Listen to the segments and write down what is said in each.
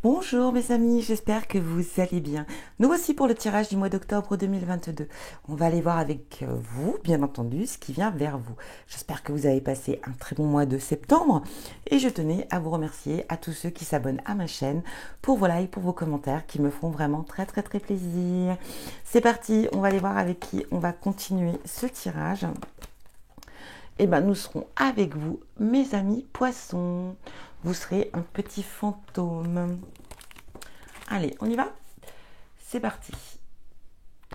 Bonjour mes amis, j'espère que vous allez bien. Nous voici pour le tirage du mois d'octobre 2022. On va aller voir avec vous, bien entendu, ce qui vient vers vous. J'espère que vous avez passé un très bon mois de septembre et je tenais à vous remercier à tous ceux qui s'abonnent à ma chaîne pour vos likes, pour vos commentaires qui me font vraiment très plaisir. C'est parti, on va aller voir avec qui on va continuer ce tirage. Et ben nous serons avec vous, mes amis poissons. Vous serez un petit fantôme. Allez, on y va? C'est parti.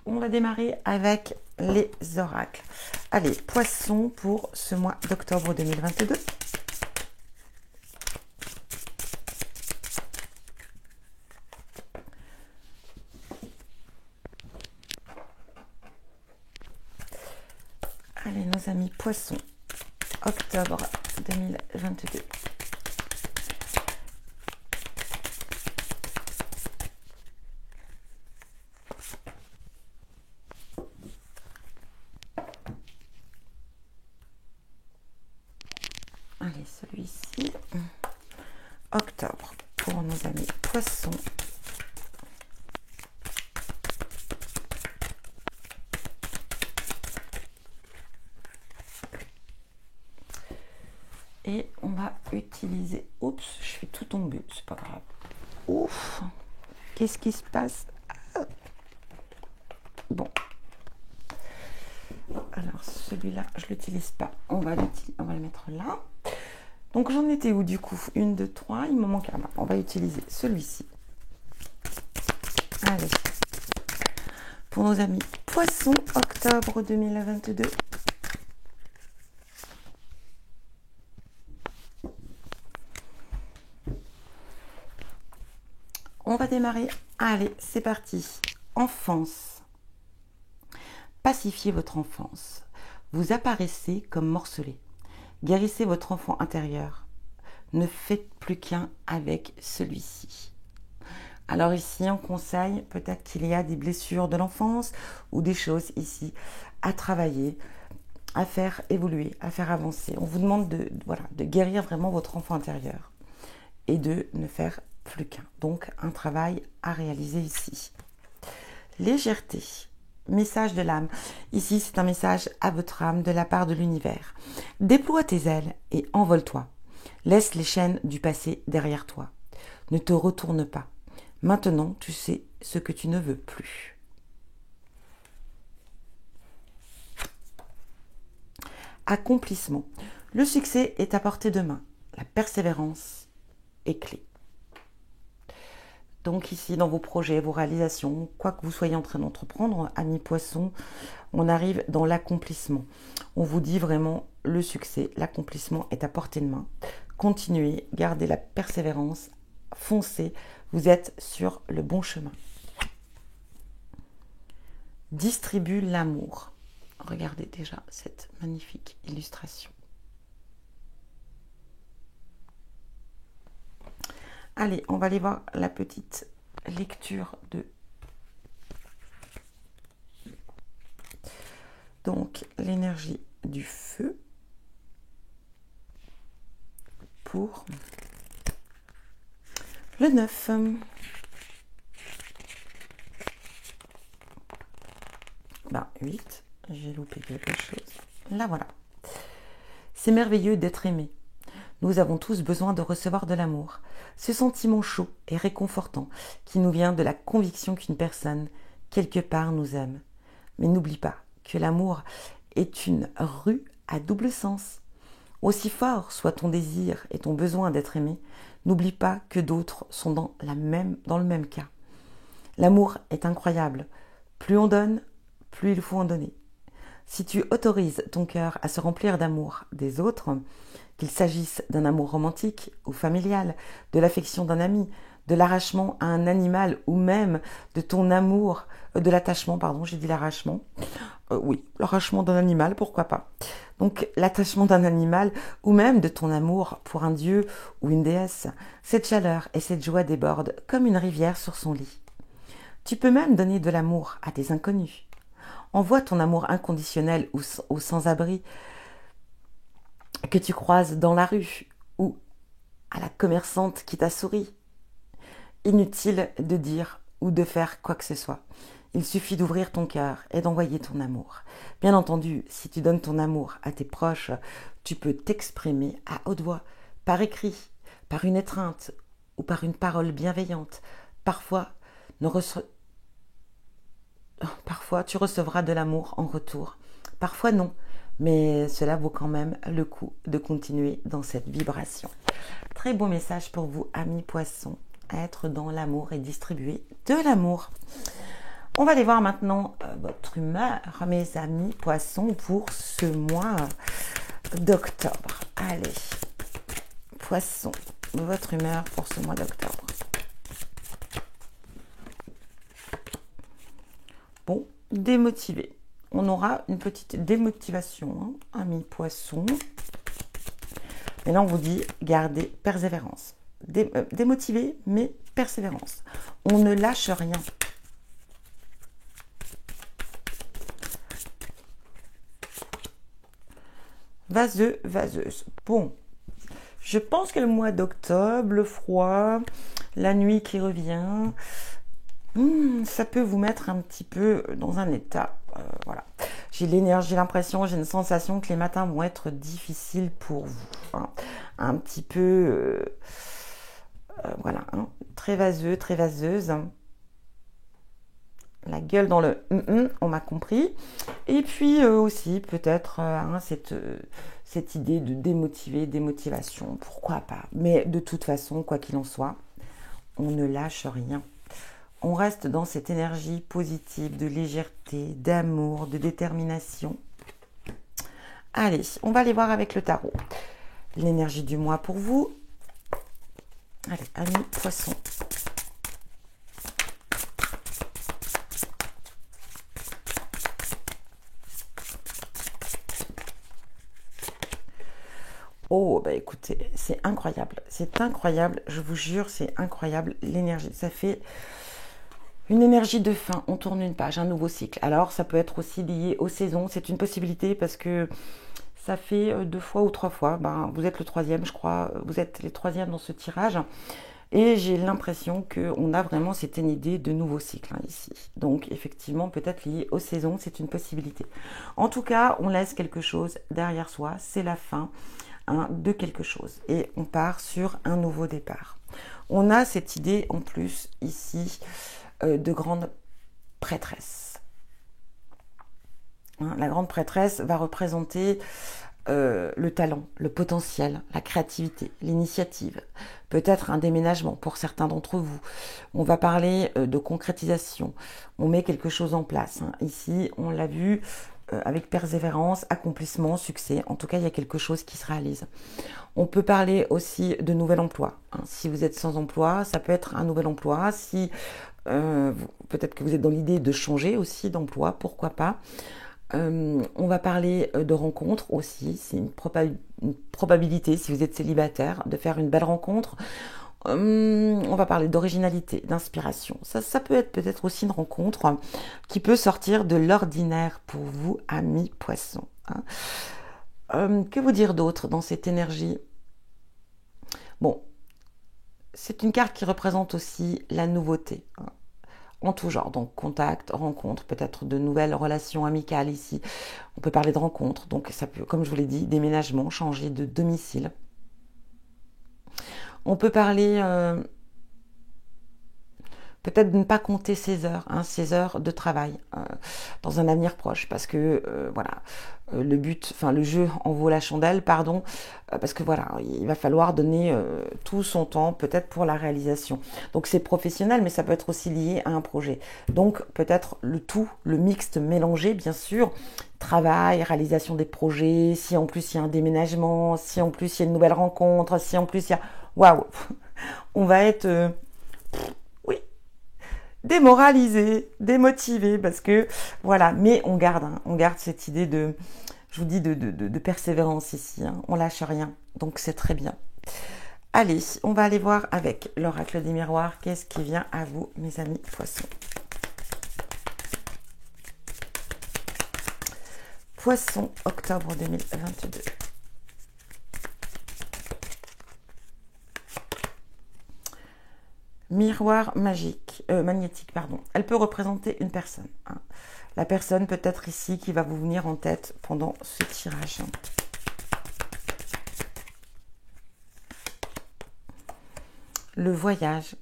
On va démarrer avec les oracles. Allez, poissons pour ce mois d'octobre 2022. Allez, nos amis poissons, octobre 2022. Allez, celui-ci, octobre, pour nos amis poissons. Et on va utiliser... Oups, je suis tout tombée, c'est pas grave. Ouf, qu'est-ce qui se passe? Bon. Alors, celui-là, je ne l'utilise pas. On va le mettre là. Donc, j'en étais où du coup? 1, 2, 3. Il me manque un. On va utiliser celui-ci. Allez. Pour nos amis poissons, octobre 2022. On va démarrer. Allez, c'est parti. Enfance. Pacifiez votre enfance. Vous apparaissez comme morcelé. Guérissez votre enfant intérieur. Ne faites plus qu'un avec celui-ci. Alors ici, on conseille, peut-être qu'il y a des blessures de l'enfance ou des choses ici à travailler, à faire évoluer, à faire avancer. On vous demande de guérir vraiment votre enfant intérieur et de ne faire plus qu'un. Donc, un travail à réaliser ici. Légèreté. Message de l'âme. Ici, c'est un message à votre âme de la part de l'univers. Déploie tes ailes et envole-toi. Laisse les chaînes du passé derrière toi. Ne te retourne pas. Maintenant, tu sais ce que tu ne veux plus. Accomplissement. Le succès est à portée de main. La persévérance est clé. Donc ici, dans vos projets, vos réalisations, quoi que vous soyez en train d'entreprendre, amis poissons, on arrive dans l'accomplissement. On vous dit vraiment le succès, l'accomplissement est à portée de main. Continuez, gardez la persévérance, foncez, vous êtes sur le bon chemin. Distribue l'amour. Regardez déjà cette magnifique illustration. Allez, on va aller voir la petite lecture de... Donc, l'énergie du feu pour le 9. Ben, 8. J'ai loupé quelque chose. Là, voilà. C'est merveilleux d'être aimé. Nous avons tous besoin de recevoir de l'amour. Ce sentiment chaud et réconfortant qui nous vient de la conviction qu'une personne, quelque part, nous aime. Mais n'oublie pas que l'amour est une rue à double sens. Aussi fort soit ton désir et ton besoin d'être aimé, n'oublie pas que d'autres sont dans le même cas. L'amour est incroyable. Plus on donne, plus il faut en donner. Si tu autorises ton cœur à se remplir d'amour des autres, qu'il s'agisse d'un amour romantique ou familial, de l'affection d'un ami, de l'arrachement à un animal ou même de ton amour, de l'attachement, pardon, j'ai dit l'arrachement. Oui, l'arrachement d'un animal, pourquoi pas. Donc l'attachement d'un animal ou même de ton amour pour un dieu ou une déesse, cette chaleur et cette joie débordent comme une rivière sur son lit. Tu peux même donner de l'amour à des inconnus. Envoie ton amour inconditionnel aux sans-abri que tu croises dans la rue ou à la commerçante qui t'a souri. inutile de dire ou de faire quoi que ce soit. Il suffit d'ouvrir ton cœur et d'envoyer ton amour. Bien entendu, si tu donnes ton amour à tes proches, tu peux t'exprimer à haute voix, par écrit, par une étreinte ou par une parole bienveillante. Parfois, tu recevras de l'amour en retour. Parfois non, mais cela vaut quand même le coup de continuer dans cette vibration. Très beau message pour vous, amis poissons. Être dans l'amour et distribuer de l'amour. On va aller voir maintenant votre humeur, mes amis poissons, pour ce mois d'octobre. Allez, poissons, votre humeur pour ce mois d'octobre. Bon, démotivé. On aura une petite démotivation, hein, amis poissons. Et là, on vous dit, gardez persévérance. Démotivé, mais persévérance. On ne lâche rien. Vaseux, vaseuse. Bon, je pense que le mois d'octobre, le froid, la nuit qui revient, ça peut vous mettre un petit peu dans un état. Voilà. J'ai l'énergie, j'ai l'impression, j'ai une sensation que les matins vont être difficiles pour vous. Hein. Un petit peu, voilà, hein, très vaseux, très vaseuse. La gueule dans le on m'a compris. Et puis aussi peut-être cette idée de démotivation, pourquoi pas. Mais de toute façon, quoi qu'il en soit, on ne lâche rien. On reste dans cette énergie positive de légèreté, d'amour, de détermination. Allez, on va aller voir avec le tarot. L'énergie du mois pour vous. Allez, amis poissons. Oh, bah écoutez, c'est incroyable, je vous jure, c'est incroyable, l'énergie, ça fait une énergie de fin, on tourne une page, un nouveau cycle. Alors, ça peut être aussi lié aux saisons, c'est une possibilité parce que ça fait 2 fois ou 3 fois, vous êtes le 3e, je crois, vous êtes les 3e dans ce tirage, et j'ai l'impression qu'on a vraiment cette idée de nouveau cycle ici. Donc, effectivement, peut-être lié aux saisons, c'est une possibilité. En tout cas, on laisse quelque chose derrière soi, c'est la fin. De quelque chose et on part sur un nouveau départ. On a cette idée en plus ici de grande prêtresse. La grande prêtresse va représenter le talent, le potentiel, la créativité, l'initiative, peut-être un déménagement pour certains d'entre vous. On va parler de concrétisation, on met quelque chose en place. Ici, on l'a vu, avec persévérance, accomplissement, succès. En tout cas, il y a quelque chose qui se réalise. On peut parler aussi de nouvel emploi. Si vous êtes sans emploi, ça peut être un nouvel emploi. Si peut-être que vous êtes dans l'idée de changer aussi d'emploi, pourquoi pas. On va parler de rencontres aussi. C'est une probabilité, si vous êtes célibataire, de faire une belle rencontre. On va parler d'originalité, d'inspiration. Ça peut être peut-être aussi une rencontre qui peut sortir de l'ordinaire pour vous, amis poissons. Que vous dire d'autre dans cette énergie? Bon, c'est une carte qui représente aussi la nouveauté. En tout genre, donc contact, rencontre, peut-être de nouvelles relations amicales ici. On peut parler de rencontres, donc ça peut, comme je vous l'ai dit, déménagement, changer de domicile. On peut parler peut-être de ne pas compter ses heures de travail dans un avenir proche, parce que voilà, le jeu en vaut la chandelle, pardon, parce que voilà, il va falloir donner tout son temps, peut-être pour la réalisation. Donc c'est professionnel, mais ça peut être aussi lié à un projet. Donc peut-être le mixte mélangé, bien sûr, travail, réalisation des projets, si en plus il y a un déménagement, si en plus il y a une nouvelle rencontre, si en plus il y a... Waouh, on va être... oui, démoralisé, démotivé, parce que voilà, mais on garde cette idée de, je vous dis, de persévérance ici, on lâche rien, donc c'est très bien. Allez, on va aller voir avec l'oracle des miroirs, qu'est-ce qui vient à vous, mes amis poissons. Poisson, octobre 2022. Miroir magique, magnétique, pardon. Elle peut représenter une personne. Hein. La personne peut-être ici qui va vous venir en tête pendant ce tirage. Le voyage.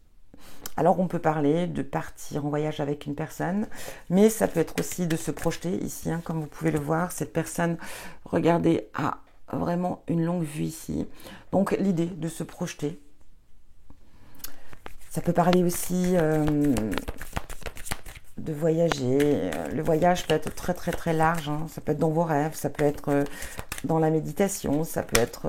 Alors on peut parler de partir en voyage avec une personne, mais ça peut être aussi de se projeter ici, hein, comme vous pouvez le voir. Cette personne, regardez, a vraiment une longue vue ici. Donc l'idée de se projeter. Ça peut parler aussi de voyager. Le voyage peut être très très très large. Hein. Ça peut être dans vos rêves, ça peut être dans la méditation, ça peut être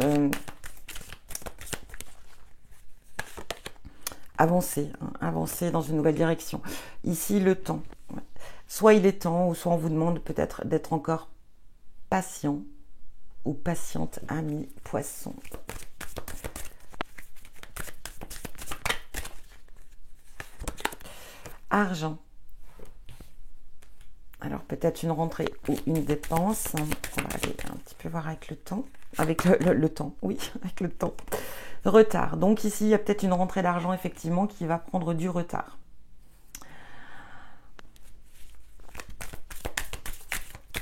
avancer, hein, avancer dans une nouvelle direction. Ici, le temps. Ouais. Soit il est temps, ou soit on vous demande peut-être d'être encore patient ou patiente, ami poisson. Argent. Alors peut-être une rentrée ou une dépense. On va aller un petit peu voir avec le temps. Avec le temps, oui, avec le temps. Retard. Donc ici, il y a peut-être une rentrée d'argent, effectivement, qui va prendre du retard.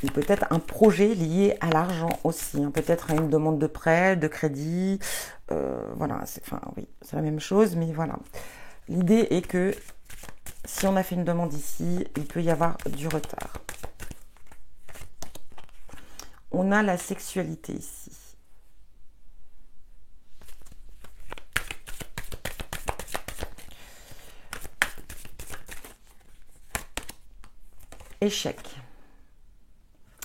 Et peut-être un projet lié à l'argent aussi. Hein. Peut-être à une demande de prêt, de crédit. Voilà, oui, c'est la même chose, mais voilà. L'idée est que si on a fait une demande ici, il peut y avoir du retard. On a la sexualité ici. Échec.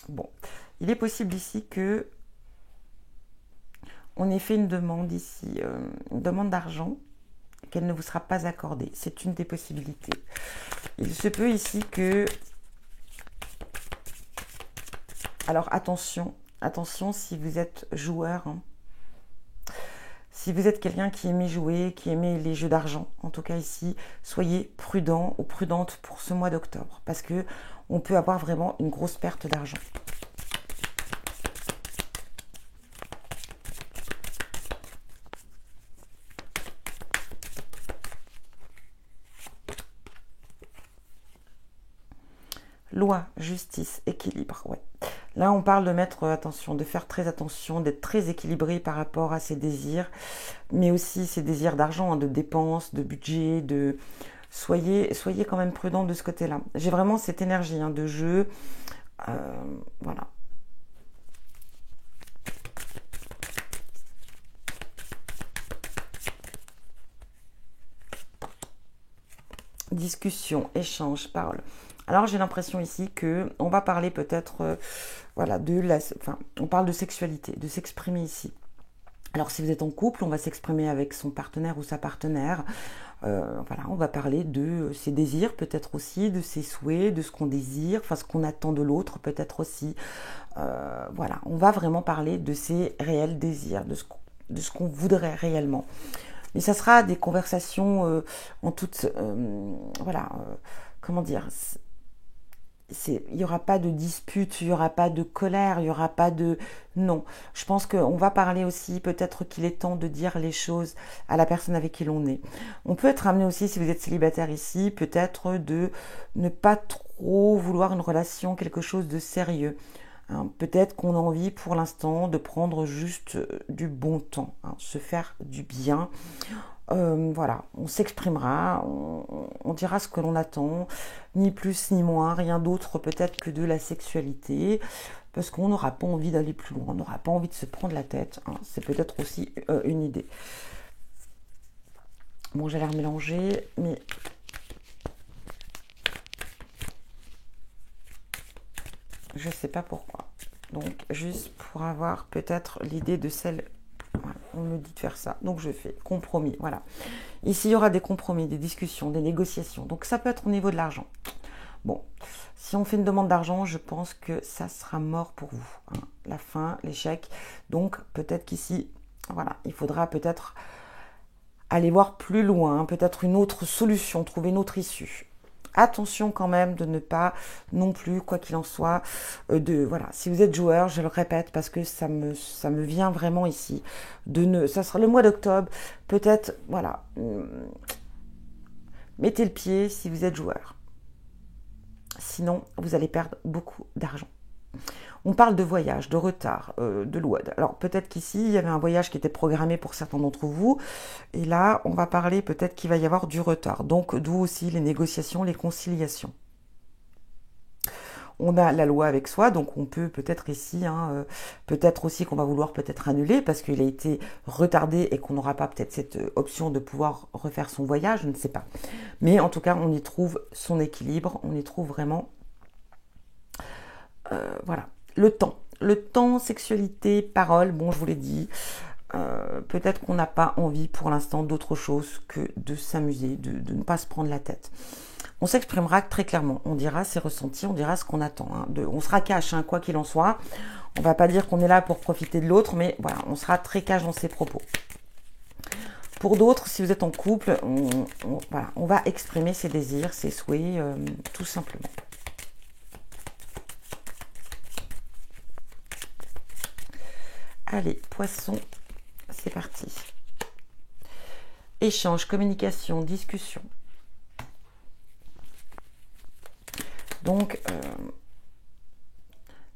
Bon, il est possible ici que on ait fait une demande ici, une demande d'argent, qu'elle ne vous sera pas accordée. C'est une des possibilités. Il se peut ici que... Alors attention, attention si vous êtes joueur, hein. Si vous êtes quelqu'un qui aimait jouer, qui aimait les jeux d'argent, en tout cas ici, soyez prudent ou prudente pour ce mois d'octobre, parce que on peut avoir vraiment une grosse perte d'argent. Loi, justice, équilibre, ouais. Là, on parle de mettre attention, de faire très attention, d'être très équilibré par rapport à ses désirs, mais aussi ses désirs d'argent, hein, de dépenses, de budget, de... Soyez quand même prudent de ce côté-là. J'ai vraiment cette énergie hein, de jeu. Voilà. Discussion, échange, parole. Alors j'ai l'impression ici que on va parler peut-être, voilà, on parle de sexualité, de s'exprimer ici. Alors si vous êtes en couple, on va s'exprimer avec son partenaire ou sa partenaire. Voilà, on va parler de ses désirs, peut-être aussi, de ses souhaits, de ce qu'on désire, enfin ce qu'on attend de l'autre, peut-être aussi. Voilà, on va vraiment parler de ses réels désirs, de ce qu'on voudrait réellement. Mais ça sera des conversations en toute, voilà, comment dire, il n'y aura pas de dispute, il n'y aura pas de colère, il n'y aura pas de... Non, je pense qu'on va parler aussi, peut-être qu'il est temps de dire les choses à la personne avec qui l'on est. On peut être amené aussi, si vous êtes célibataire ici, peut-être de ne pas trop vouloir une relation, quelque chose de sérieux. Hein, peut-être qu'on a envie pour l'instant de prendre juste du bon temps, hein, se faire du bien. Voilà, on s'exprimera, on dira ce que l'on attend, ni plus ni moins, rien d'autre peut-être que de la sexualité, parce qu'on n'aura pas envie d'aller plus loin, on n'aura pas envie de se prendre la tête, hein, c'est peut-être aussi une idée. Bon, j'ai l'air mélangé, mais... je ne sais pas pourquoi. Donc, juste pour avoir peut-être l'idée de celle... Voilà, on me dit de faire ça, donc je fais compromis, voilà. Ici, il y aura des compromis, des discussions, des négociations. Donc, ça peut être au niveau de l'argent. Bon, si on fait une demande d'argent, je pense que ça sera mort pour vous. Hein. La fin, l'échec. Donc, peut-être qu'ici, voilà, il faudra peut-être aller voir plus loin, peut-être une autre solution, trouver une autre issue. Attention quand même de ne pas non plus, quoi qu'il en soit, voilà. Si vous êtes joueur, je le répète parce que ça me vient vraiment ici. Ça sera le mois d'octobre, peut-être, voilà. mettez le pied si vous êtes joueur. Sinon, vous allez perdre beaucoup d'argent. On parle de voyage, de retard, de loi. Alors peut-être qu'ici, il y avait un voyage qui était programmé pour certains d'entre vous. Et là, on va parler peut-être qu'il va y avoir du retard. Donc d'où aussi les négociations, les conciliations. On a la loi avec soi, donc on peut peut-être ici, peut-être aussi qu'on va vouloir peut-être annuler parce qu'il a été retardé et qu'on n'aura pas peut-être cette option de pouvoir refaire son voyage, je ne sais pas. Mais en tout cas, on y trouve son équilibre, on y trouve vraiment, voilà, le temps, sexualité, parole, bon, je vous l'ai dit, peut-être qu'on n'a pas envie pour l'instant d'autre chose que de s'amuser, de ne pas se prendre la tête. On s'exprimera très clairement, on dira ses ressentis, on dira ce qu'on attend. On sera cash, quoi qu'il en soit. On va pas dire qu'on est là pour profiter de l'autre, mais voilà, on sera très cash dans ses propos. Pour d'autres, si vous êtes en couple, on va exprimer ses désirs, ses souhaits, tout simplement. Allez, poisson, c'est parti. Échange, communication, discussion. Donc,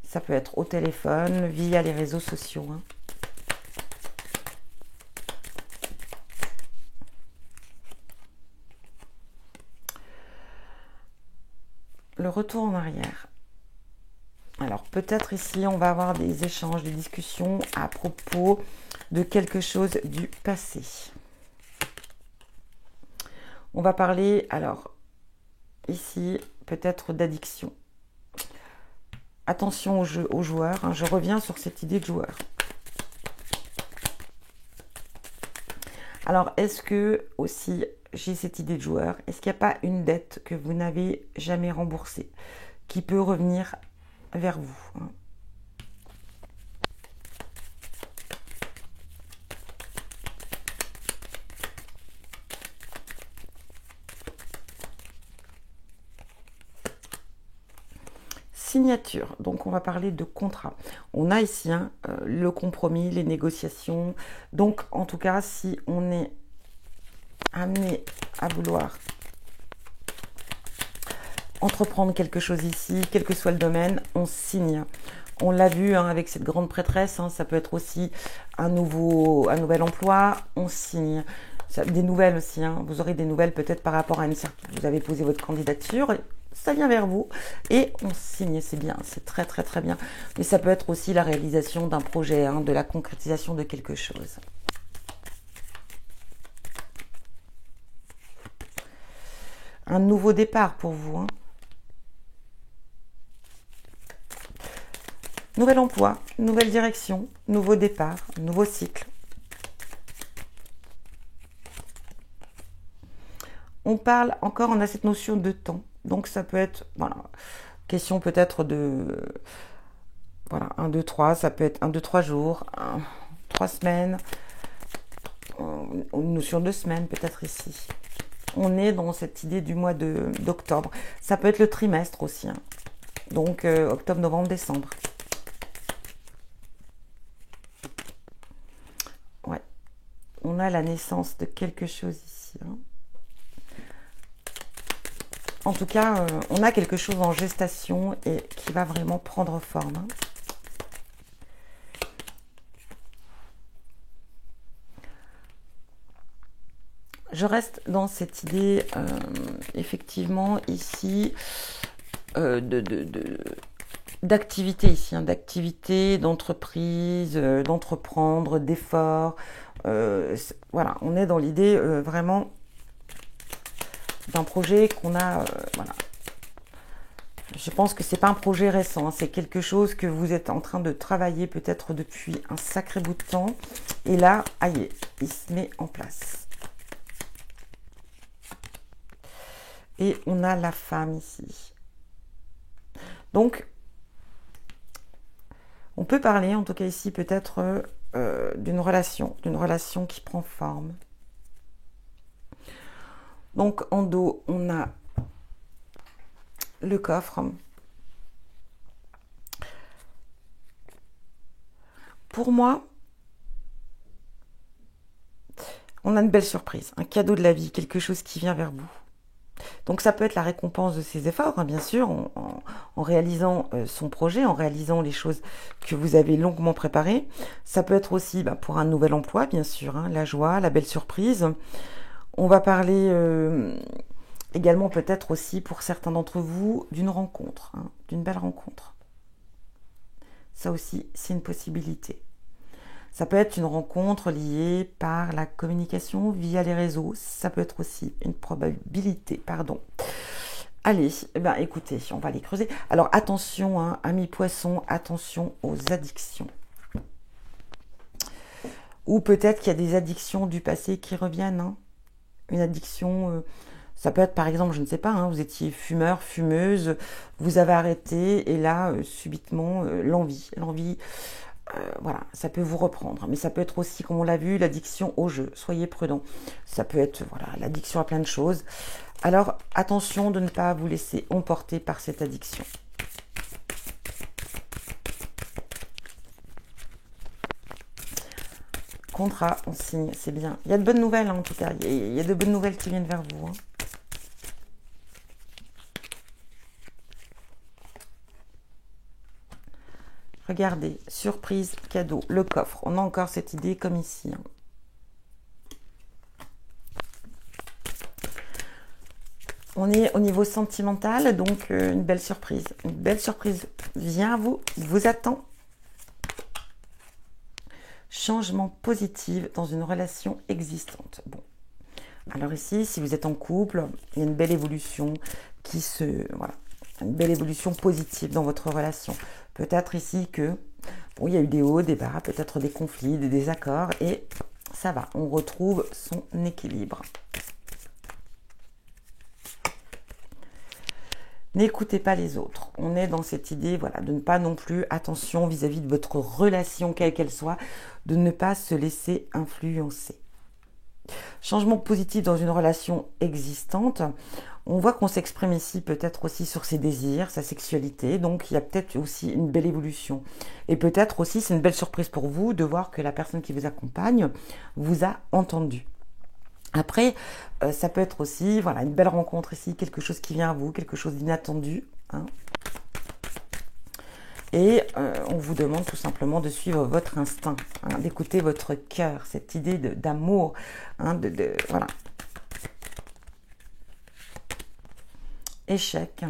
ça peut être au téléphone, via les réseaux sociaux. Le retour en arrière. Alors, peut-être ici, on va avoir des échanges, des discussions à propos de quelque chose du passé. On va parler, alors, ici, peut-être d'addiction. Attention aux joueurs, je reviens sur cette idée de joueur. Alors, est-ce que aussi j'ai cette idée de joueur? Est-ce qu'il n'y a pas une dette que vous n'avez jamais remboursée qui peut revenir vers vous? Signature, donc on va parler de contrat. On a ici le compromis, les négociations. Donc en tout cas, si on est amené à vouloir entreprendre quelque chose ici, quel que soit le domaine, on signe. On l'a vu avec cette grande prêtresse, ça peut être aussi un nouvel emploi, on signe. Des nouvelles aussi, vous aurez des nouvelles peut-être par rapport à vous avez posé votre candidature, ça vient vers vous et on signe, c'est bien, c'est très très très bien. Mais ça peut être aussi la réalisation d'un projet, de la concrétisation de quelque chose. Un nouveau départ pour vous. Nouvel emploi, nouvelle direction, nouveau départ, nouveau cycle. On parle encore, on a cette notion de temps. Donc ça peut être, voilà, question peut-être de, voilà, 1, 2, 3, ça peut être 1, 2, 3 jours, 3 semaines, une notion de semaine peut-être ici. On est dans cette idée du mois d'octobre. Ça peut être le trimestre aussi. Donc octobre, novembre, décembre. Ouais. On a la naissance de quelque chose ici. En tout cas, on a quelque chose en gestation et qui va vraiment prendre forme. Je reste dans cette idée, effectivement, ici, d'activité ici, d'activité, d'entreprise, d'entreprendre, d'efforts. Voilà, on est dans l'idée vraiment d'un projet qu'on a, voilà. Je pense que c'est pas un projet récent, c'est quelque chose que vous êtes en train de travailler peut-être depuis un sacré bout de temps. Et là, aïe, il se met en place. Et on a la femme ici. Donc, on peut parler, en tout cas ici, peut-être d'une relation qui prend forme. Donc, en dos, on a le coffre. Pour moi, on a une belle surprise, un cadeau de la vie, quelque chose qui vient vers vous. Donc ça peut être la récompense de ses efforts, hein, bien sûr, en réalisant son projet, en réalisant les choses que vous avez longuement préparées. Ça peut être aussi pour un nouvel emploi, bien sûr, hein, la joie, la belle surprise. On va parler également peut-être aussi pour certains d'entre vous d'une rencontre, hein, d'une belle rencontre. Ça aussi, c'est une possibilité. Ça peut être une rencontre liée par la communication via les réseaux. Ça peut être aussi une probabilité, pardon. Allez, écoutez, on va les creuser. Alors attention, hein, amis poissons, attention aux addictions. Ou peut-être qu'il y a des addictions du passé qui reviennent. Hein. Une addiction, ça peut être par exemple, je ne sais pas, hein, vous étiez fumeur, fumeuse, vous avez arrêté et là, subitement, l'envie, voilà, ça peut vous reprendre. Mais ça peut être aussi, comme on l'a vu, l'addiction au jeu. Soyez prudents. Ça peut être voilà, l'addiction à plein de choses. Alors, attention de ne pas vous laisser emporter par cette addiction. Contrat, on signe, c'est bien. Il y a de bonnes nouvelles, hein, en tout cas. Il y a de bonnes nouvelles qui viennent vers vous. Hein. Regardez, surprise, cadeau, le coffre. On a encore cette idée comme ici. Hein. On est au niveau sentimental, donc une belle surprise. Une belle surprise vient à vous, vous attend. Changement positif dans une relation existante. Bon. Alors ici, si vous êtes en couple, il y a une belle évolution voilà, une belle évolution positive dans votre relation. Peut-être ici que, bon, il y a eu des hauts, des bas, peut-être des conflits, des désaccords, et ça va, on retrouve son équilibre. N'écoutez pas les autres. On est dans cette idée, voilà, de ne pas non plus, attention vis-à-vis de votre relation, quelle qu'elle soit, de ne pas se laisser influencer. Changement positif dans une relation existante. On voit qu'on s'exprime ici peut-être aussi sur ses désirs, sa sexualité, donc il y a peut-être aussi une belle évolution. Et peut-être aussi, c'est une belle surprise pour vous de voir que la personne qui vous accompagne vous a entendu. Après, ça peut être aussi, voilà, une belle rencontre ici, quelque chose qui vient à vous, quelque chose d'inattendu. Hein. Et on vous demande tout simplement de suivre votre instinct, hein, d'écouter votre cœur, cette idée d'amour, hein, voilà. Échec.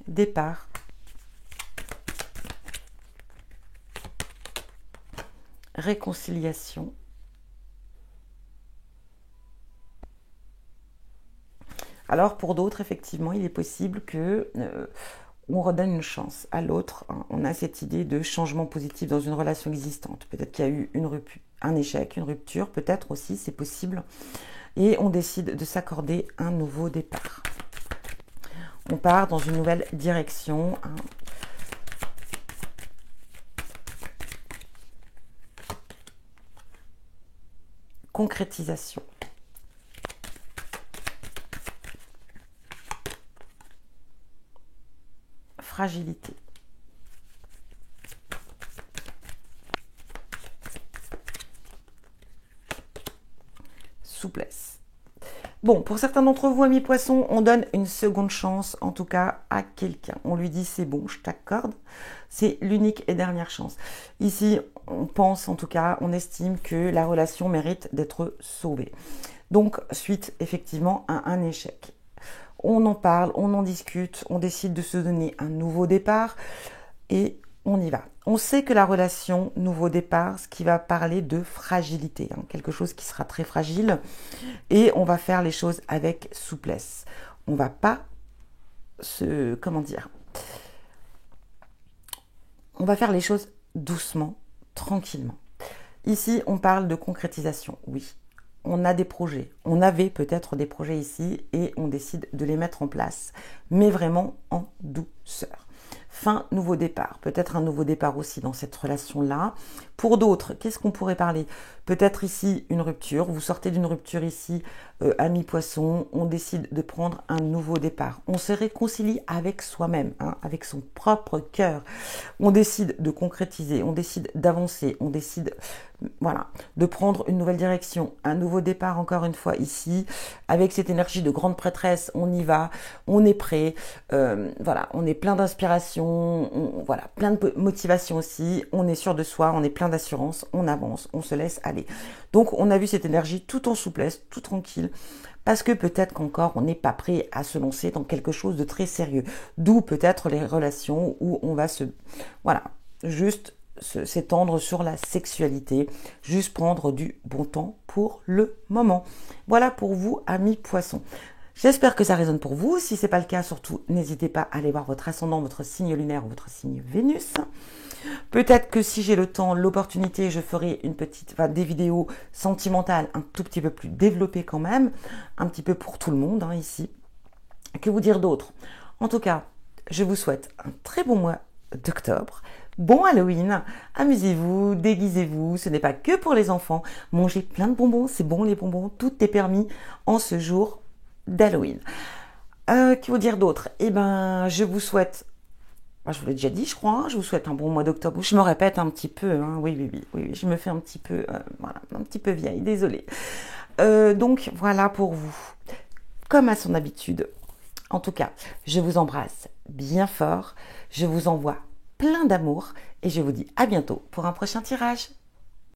Départ. Réconciliation. Alors pour d'autres, effectivement, il est possible que on redonne une chance à l'autre. Hein. On a cette idée de changement positif dans une relation existante. Peut-être qu'il y a eu un échec, une rupture, peut-être aussi, c'est possible. Et on décide de s'accorder un nouveau départ. On part dans une nouvelle direction. Hein. Concrétisation. Fragilité. Souplesse. Bon, pour certains d'entre vous, amis poissons, on donne une seconde chance, en tout cas, à quelqu'un. On lui dit, c'est bon, je t'accorde. C'est l'unique et dernière chance. Ici, on pense, en tout cas, on estime que la relation mérite d'être sauvée. Donc, suite, effectivement, à un échec. On en parle, on en discute, on décide de se donner un nouveau départ et on y va. On sait que la relation nouveau départ, ce qui va parler de fragilité, hein, quelque chose qui sera très fragile et on va faire les choses avec souplesse. On va pas on va faire les choses doucement, tranquillement. Ici, on parle de concrétisation, oui. On a des projets, on avait peut-être des projets ici et on décide de les mettre en place, mais vraiment en douceur. fin, nouveau départ. Peut-être un nouveau départ aussi dans cette relation-là. Pour d'autres, qu'est-ce qu'on pourrait parler? Peut-être ici une rupture. Vous sortez d'une rupture ici, ami poisson. On décide de prendre un nouveau départ. On se réconcilie avec soi-même, hein, avec son propre cœur. On décide de concrétiser, on décide d'avancer, on décide, voilà, de prendre une nouvelle direction, un nouveau départ encore une fois ici, avec cette énergie de grande prêtresse, on y va, on est prêt, voilà, on est plein d'inspiration, voilà, plein de motivation aussi, on est sûr de soi, on est plein d'assurance, on avance, on se laisse aller. Donc on a vu cette énergie tout en souplesse, tout tranquille, parce que peut-être qu'encore on n'est pas prêt à se lancer dans quelque chose de très sérieux. D'où peut-être les relations où on va voilà, juste s'étendre sur la sexualité, juste prendre du bon temps pour le moment. Voilà pour vous, amis poissons. J'espère que ça résonne pour vous. Si ce n'est pas le cas, surtout, n'hésitez pas à aller voir votre ascendant, votre signe lunaire ou votre signe Vénus. Peut-être que si j'ai le temps, l'opportunité, je ferai des vidéos sentimentales un tout petit peu plus développées quand même, un petit peu pour tout le monde hein, ici. Que vous dire d'autre? En tout cas, je vous souhaite un très bon mois d'octobre. Bon Halloween, amusez-vous, déguisez-vous, ce n'est pas que pour les enfants. Mangez plein de bonbons, c'est bon les bonbons, tout est permis en ce jour d'Halloween. Que vous dire d'autre? Eh ben, je vous souhaite, je vous l'ai déjà dit, je crois, je vous souhaite un bon mois d'octobre. Je me répète un petit peu, hein, oui, je me fais un petit peu, voilà, un petit peu vieille, désolée. Donc voilà pour vous. Comme à son habitude, en tout cas, je vous embrasse bien fort, je vous envoie plein d'amour et je vous dis à bientôt pour un prochain tirage.